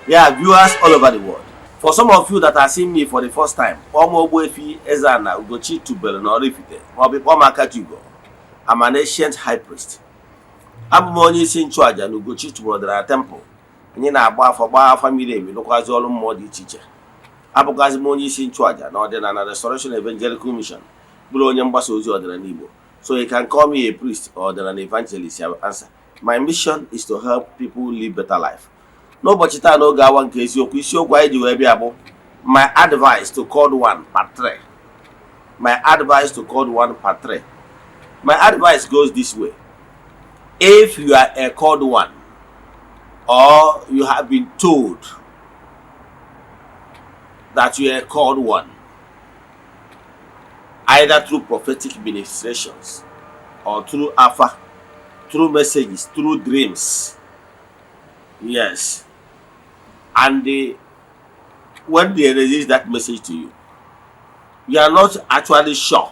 Yeah, viewers all over the world. For some of you that are seeing me for the first time, Ogbuefi Eze-Ana, ugochitubelu na Oraifite, I'm an ancient high priest. Abụ m onye isi nchụaja na ugochitubelu ọdịnala temple. Anyị na-agba afa miri emi lụkwazi ọrụ mmụọ dị iche iche. Abụkwazi m onye isi nchụaja na ọdịnala na Restoration Evangelical Mission, bụrụ onye mgbasa ozi ọdịnala Igbo. So you can call me a priest or an evangelist. I will answer. My mission is to help people live better life. N'ụbọchị taa n'oge awa nke isiokwu anyị ji wee bịa bụ my advice to called one part 3. My advice to called one part 3. My advice goes this way. If you are a called one, or you have been told that you are a called one, either through prophetic ministrations or through alpha, through messages, through dreams, yes, and when they release that message to you, you are not actually sure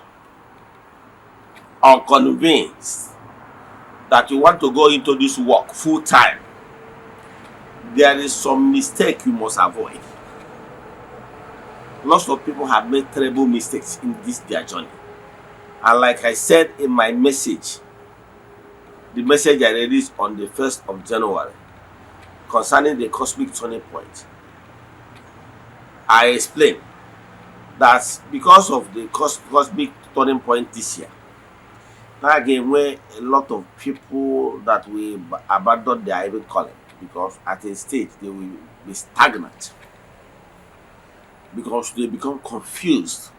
or convinced that you want to go into this work full time, there is some mistake you must avoid. Lots of people have made terrible mistakes in their journey. And like I said in my message, the message I released on the 1st of January concerning the cosmic turning point, I explained that because of the cosmic turning point this year, again, where a lot of people that will abandon their even calling, because at a stage they will be stagnant, because they become confused,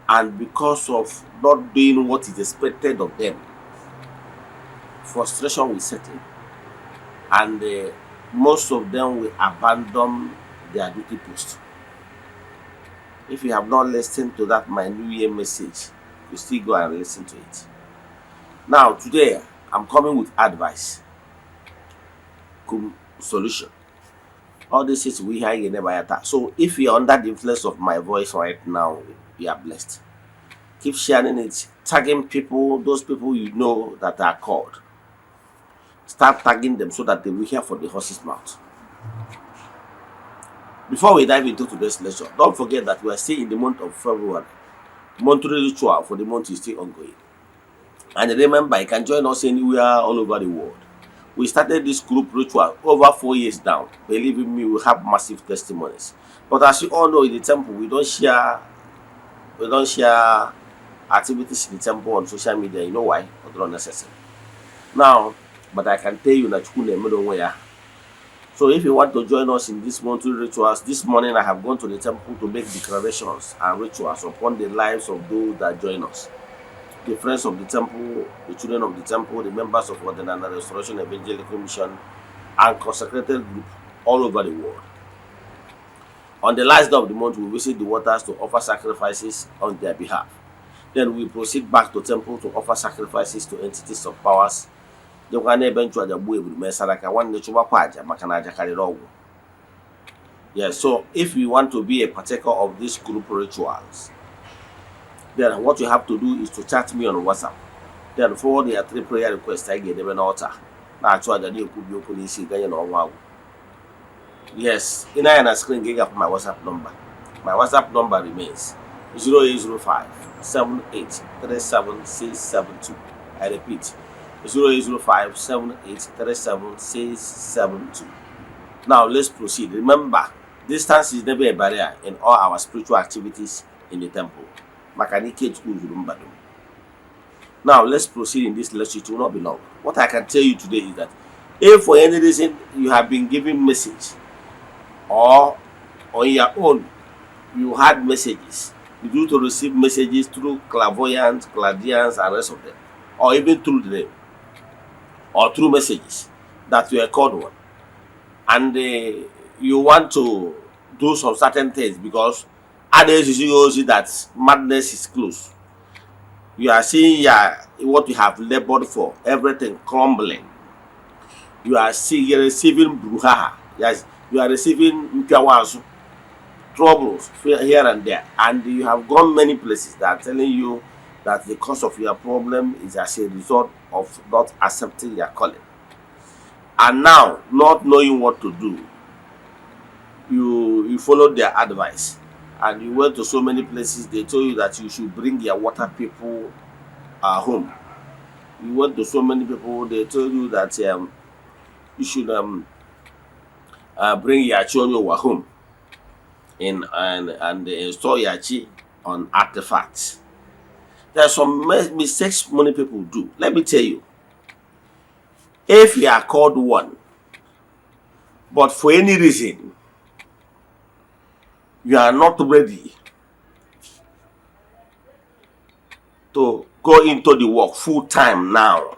and because of not doing what is expected of them, frustration will set in, and most of them will abandon their duty post. If you have not listened to that my New Year message, you still go and listen to it. Now today I'm coming with advice, solution. All this is we hear you never attack. So if you're under the influence of my voice right now, you are blessed. Keep sharing it, tagging people, those people you know that are called. Start tagging them so that they will hear from the horse's mouth. Before we dive into today's lecture, don't forget that we are still in the month of February. Monthly ritual for the month is still ongoing. And remember, you can join us anywhere all over the world. We started this group ritual over 4 years now. Believe in me, we have massive testimonies. But as you all know, in the temple, we don't share activities in the temple on social media. You know why? It's not necessary. Now, but I can tell you that you. So if you want to join us in this monthly rituals, this morning I have gone to the temple to make declarations and rituals upon the lives of those that join us. The friends of the temple, the children of the temple, the members of the Restoration Evangelical Mission, and consecrated group all over the world. On the last day of the month, we visit the waters to offer sacrifices on their behalf. Then we proceed back to temple to offer sacrifices to entities of powers. Yes, so if you want to be a partaker of these group rituals, then what you have to do is to chat me on WhatsApp. Then forward your 3 prayer requests. I get them an altar. Yes, in a screen gig up my WhatsApp number. My WhatsApp number remains 0805 7837 I repeat, 0805 7837 Now let's proceed. Remember, distance is never a barrier in all our spiritual activities in the temple. Now let's proceed in this lecture. It will not be long. What I can tell you today is that if for any reason you have been given message, or on your own you had messages, you do to receive messages through clairvoyants, clairvoyants, and rest of them, or even through the name, or through messages that you are called one, and you want to do some certain things because others you see that madness is close. You are seeing what you have labored for, everything crumbling. You are receiving bruhaha. Yes, you are receiving troubles here and there, and you have gone many places that are telling you that the cause of your problem is as a result of not accepting your calling. And now, not knowing what to do, you followed their advice and you went to so many places. They told you that you should bring your water people home. You went to so many people. They told you that you should bring your chonyo home in and install your chi on artifacts. There are some mistakes many people do. Let me tell you, if you are called one, but for any reason you are not ready to go into the work full time now,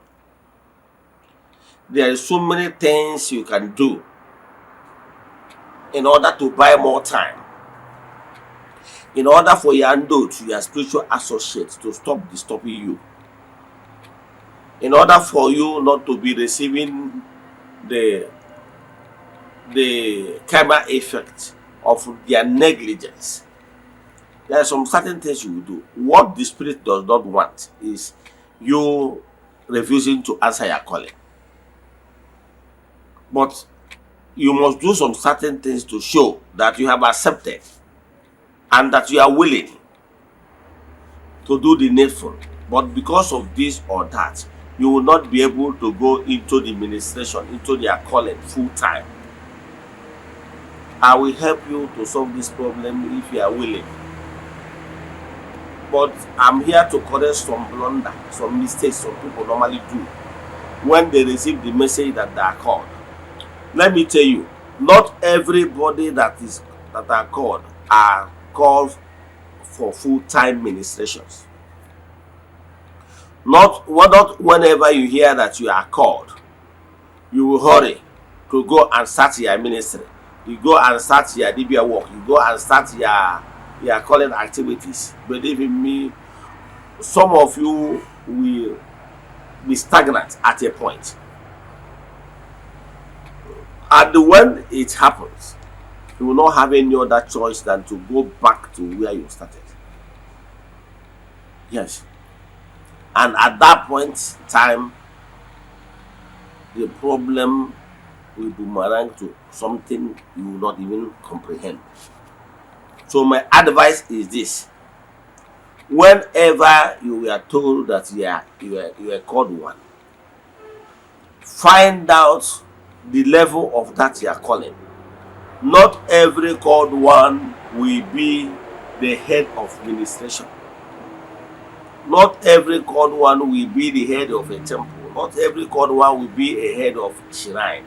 there are so many things you can do in order to buy more time, in order for your to your spiritual associates to stop disturbing you, in order for you not to be receiving the karma effect of their negligence. There are some certain things you will do. What the spirit does not want is you refusing to answer your calling. But you must do some certain things to show that you have accepted and that you are willing to do the needful. But because of this or that, you will not be able to go into the ministration, into their calling full time. I will help you to solve this problem if you are willing. But I'm here to correct some blunder, some mistakes some people normally do when they receive the message that they are called. Let me tell you, not everybody that are called for full-time ministrations. Not whenever you hear that you are called, you will hurry to go and start your ministry. You go and start your DBA work. You go and start your calling activities. Believe in me, some of you will be stagnant at a point. And when it happens, you will not have any other choice than to go back to where you started. Yes. And at that point in time, the problem will boomerang to something you will not even comprehend. So my advice is this: whenever you are told that you are called one, find out the level of that you are calling. Not every called one will be the head of ministration. Not every called one will be the head of a temple. Not every called one will be a head of shrine.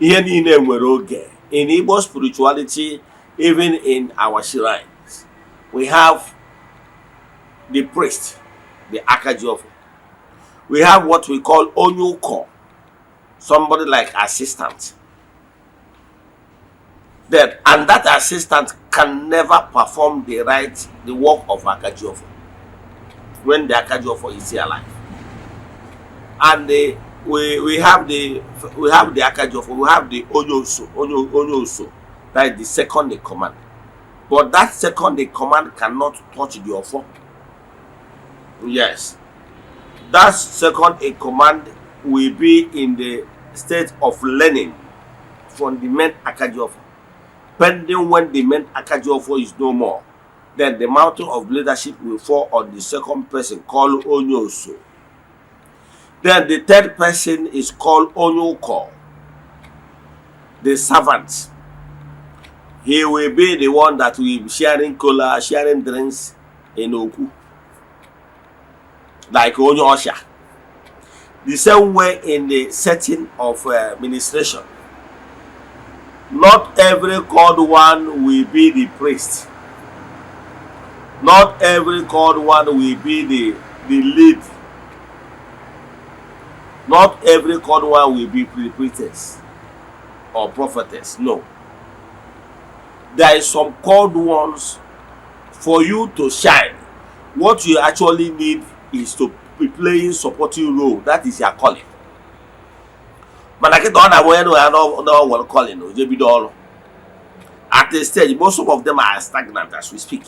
In Igbo spirituality, even in our shrines, we have the priest, the Akajiofo. We have what we call Onyuko, somebody like assistant. And that assistant can never perform the work of Akajiofo when the Akajiofo is still alive. And we have the Akajiofo, we have the Onyoso, that is the second in command. But that second in command cannot touch the Ofo. Yes. That second in command will be in the state of learning from the main Akajiofo. Pending when the main Akajiofo is no more, then the mountain of leadership will fall on the second person called Onyoso. Then the third person is called Onyuko, the servant. He will be the one that will be sharing cola, sharing drinks in Oku, like Onyo Osha. The same way in the setting of ministration. Not every called one will be the priest. Not every called one will be the lead. Not every called one will be priestess or prophetess. No. There is some called ones for you to shine. What you actually need is to be playing supporting role. That is your calling. But I get on that way, no one calling. At the stage, most of them are stagnant as we speak.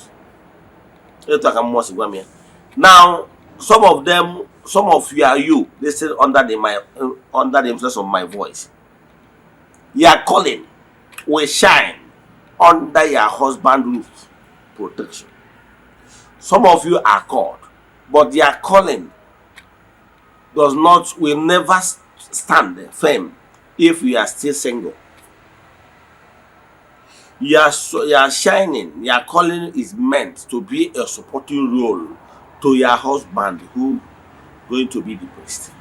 Now, some of you are you. They still under the influence of my voice. your calling will shine under your husband's roof protection. Some of you are called, but their calling will never stand firm if you are still single. You are shining. Your calling is meant to be a supporting role to your husband who is going to be the priest.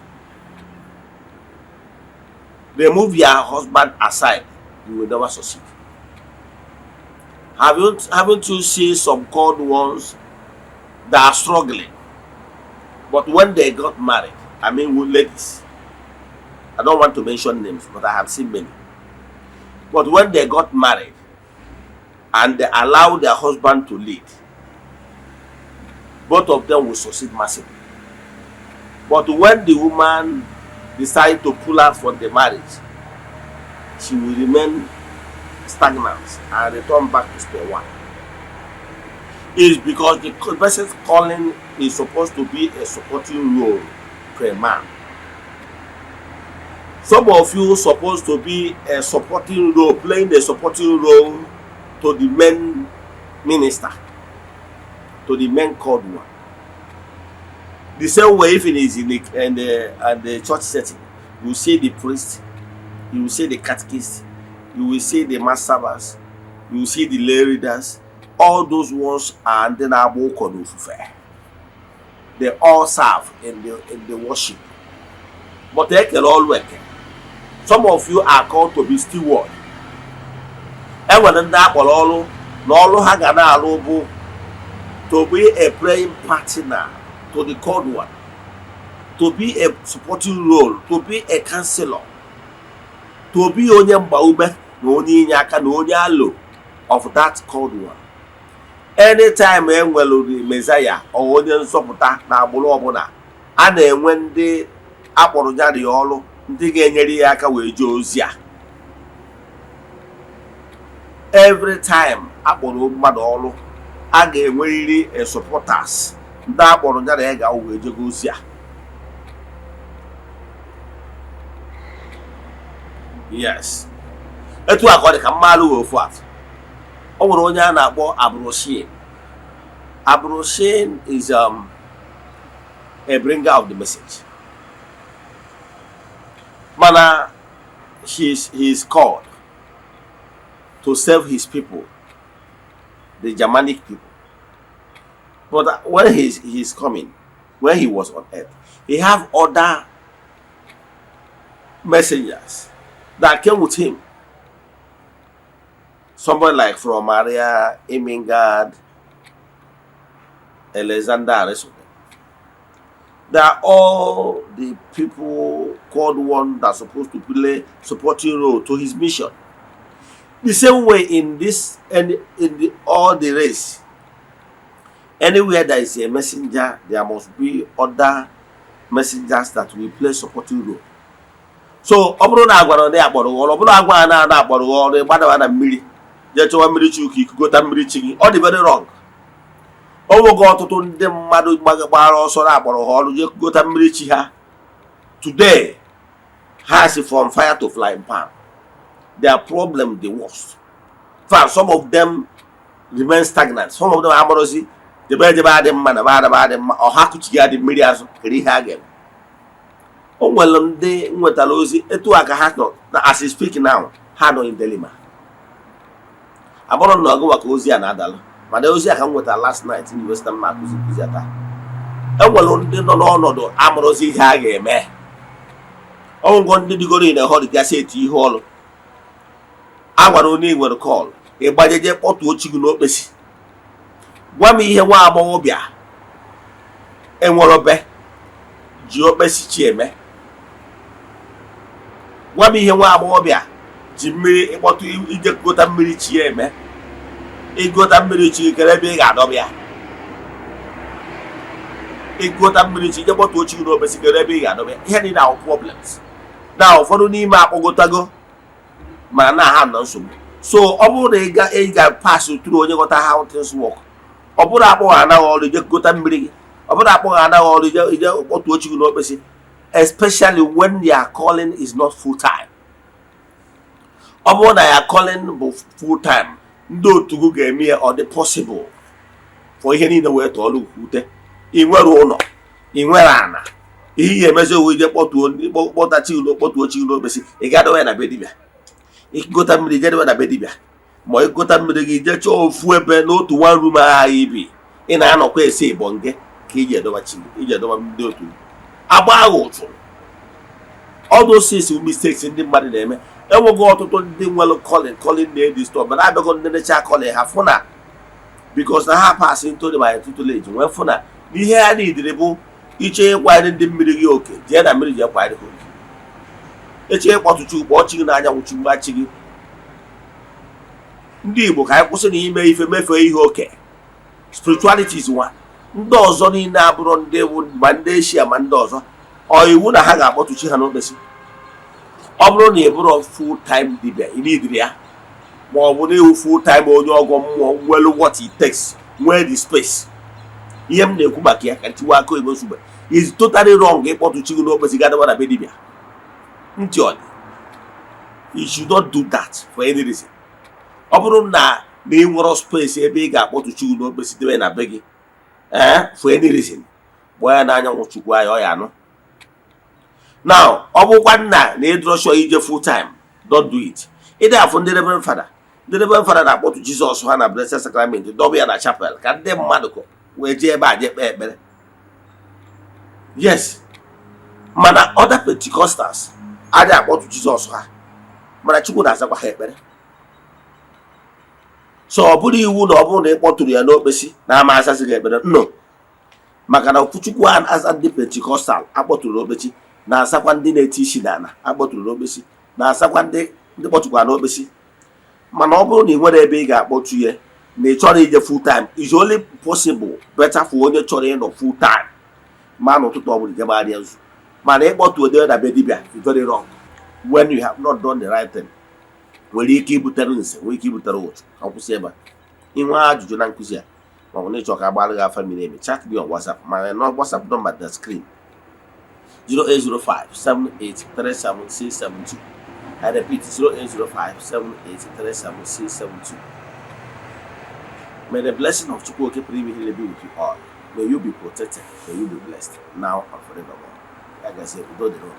Remove your husband aside, you will never succeed. Haven't you seen some called ones that are struggling, but when they got married, I mean ladies, I don't want to mention names, but I have seen many. But when they got married and they allowed their husband to lead, both of them will succeed massively. But when the woman decides to pull out from the marriage, she will remain stagnant and return back to square one. It's because the person's calling is supposed to be a supporting role to a man. Some of you are supposed to be a supporting role, playing a supporting role to the main minister, to the main called one. The same way, if it is in the church setting, you will see the priest, you will see the catechist, you will see the master servants, you will see the lay readers. All those ones are undeniable. They all serve in the worship. But they can all work. Some of you are called to be steward. And when that all to be a praying partner to the called one, to be a supporting role, to be a counselor, to be of that called one. Anytime the Messiah or onye nsọpụta na-agbụrụ ọbụla a na-enwe ndị akpọrọ ya dị ọrụ ndị ga-enyere ya aka wee jee ozi a. Every time akpọrọ mmadụ ọrụ a ga-enwerịrị supporters ndị akpọrọ ya na ya ga wee jee ozi a. Yes. Etu a ka ọ dị ka mmalụ ofu atụ. O nwere onye a na-akpọ Abroshin. Abroshin is a bringer of the message. Mana he is called to serve his people, the Germanic people. But when he's coming, when he was on earth, he have other messengers that came with him. Somebody like from Maria, Emingard, Alexander, and rest of them. They are all the people called one that's supposed to play supporting role to his mission. The same way in this and all the race. Anywhere there is a messenger, there must be other messengers that will play supporting role. So, ọbụrụ na agwara ndị akpọrọ ọrụ, ọbụrụ agwa na akpọrọ ọrụ gbadawa na mmiri. Je chọwa mmiri Chukwu ikugota mmiri chi gị, ọ dị very wrong. O nwoke ọtụtụ ndị mmadụ gbara ọsọ na-akpọrọ ha ọrụ je kugota mmiri chi ha. Today has from fire to flying pan. Their problem the worst. In fact, some of them remain stagnant. Some of them are amorosi. The bad man, or ha kuchiga the mmiri azụ kiri ha again. O nwere ndị nwetara ozi etu aka ha nọ as he speak now ha nọ in dilemma. Abụrụ na ọgụ maka ozi a na-adalụ mana ozi a ka m nwetara last night in Western Mark kuzi ata. Enwere ndị nọ n'ọnọdụ amụrụzi ihe a ga-eme. Ọgwụgwọ ndị digoro in a hurry gasị eti ihe ọlụ. A gwara onye nwere call ịgbajeje kpọtụ ochi gị n'okpesi. Gwa m ihe nwa agbọghọbịa enwere obe ji okpesi chi eme. Gwa m ihe nwa agbọghọbịa ji mmiri ịkpọtụ ije gota mmiri chi eme. Ịgota mmiri chi kere ebe ị ga-adọba ya. Ịgota mmiri chi ije kpọtụ ochi gị n'okpesi kere ebe ị ga-adọba ya. Ihe niile ahụ problems. Na ụfọdụ n'ime akpọgotago ma na ha nọ nsogbu. So ọ bụrụ na ị ga pass through onye ghọta how things work. Ọ bụrụ akpọghọ anaghị ọrụ ije gota mmiri gị. Ọ bụrụ akpọghọ anaghị ọrụ ije kpọtụ ochi gị n'okpesi. Especially when their calling is not full time. ọ bụrụ na ya calling bụ full time, ndị otu gị ga-eme ya ọ dị possible for ihe niile wee tọọlụ ute. ị nwere ụlọ, ị nwere ana, ihe ya emezi owe ije kpọtachi ụlọ kpọtuo chi ụlọ okpesi, ị ga-adowe ya na be dibịa. ịgota mmiri jedewe na be dibịa, ma ịgota mmiri gị jee chọọ ofu ebe n'otu one room agha ibi ị na-anọkwa ese igbo nge ka iji edoba ndị otu agba agha ụtụ. All those things mistakes ndị mmadụ na-eme. Enweghị ọtụtụ ndị nwere calling na-edistọb, mana abịago ndị necha calling ha fụ na because na ha pass into the my tutelage nwee fụ na ihe ha niile bụ iche ịkwanyere ndị mmiri gị oke, jee na mmiri ji ekwanyere ha oke. Eche ịkpọtụchi ugbo ọchị gị n'anyanwụ chigbachi gị. Ndị Igbo ka anyị kwụsị na ime ife mefee ihe oke. Spirituality is one. Ndị ọzọ niile abụrụ ndị ma ndị Eshia ma ndị ọzọ, ọ iwu na ha ga-akpọtụchi ha n'okpesi. Ọ bụrụ na ị bụrụ full time dibia, ị nidiri ya, ma ọ bụ na iwu full time onye ọgọ mmụọ nwere what it takes, nwee the space. Ihe m na-ekwu maka ya ka ntiwa aka Igbo nsogbe is totally wrong ịkpọtụchi gị n'okpesi gadaba na be dibia. Ntị ọ dị, you should not do that for any reason. Ọ bụrụ na ị nwere space ebe ị ga-akpọtụchi gị n'okpesi debe na be gị for any reason, gbaa ya n'anyanwụ chukwu anya ọ ya anụ. Now, ọ bụkwa nna na ịdrọshọ ije full time, don't do it. Ịdị afọ ndị Reverend Fada, ndị Reverend Fada na-akpọtụ Jizọs ha na Blessed Sacrament dọba ya na chapel ka ndị mmadụ wee jee ebe a jee kpee ekpere. Yes, mana other Pentecostals adịghị akpọtụ Jizọs ha, mana Chukwu na-azakwa ha ekpere. So ọ bụrụ iwu na ọ bụrụ na ị kpọtụrụ ya n'okpesi na ama azazi gị ekpere, no. Maka na Chukwu aza ndị Pentecostal akpọtụrụ n'okpesi, na-asakwa ndị na-eti isi n'ala akpọtụrụ n'okpesi, na-asakwa ndị kpọtụkwa n'okpesi. Mana ọ bụrụ na ị nwere ebe ị ga-akpọtụ ya na ị chọrọ ije full time, is only possible better for onye chọrọ ịnọ full time ma n'ụtụtụ ọ bụla ijegbarịa nzu. Mana ịkpọtụ odebe na be dibịa is very wrong when you have not done the right thing. Nwere ike ibutere nse, nwere ike ibutere ụtụ. Ka kwụsị ebe a. Inwe ajụjụ na nkụzi a, ma ọ bụ na ịchọ ka agbalị gị afa miri emi, chat me on WhatsApp. Ma na WhatsApp number the screen 0805-7837-672. I repeat, 0805-7837-672. May the blessing of Chukwu be with you all. May you be protected. May you be blessed now and forevermore. Like I said, we do the road.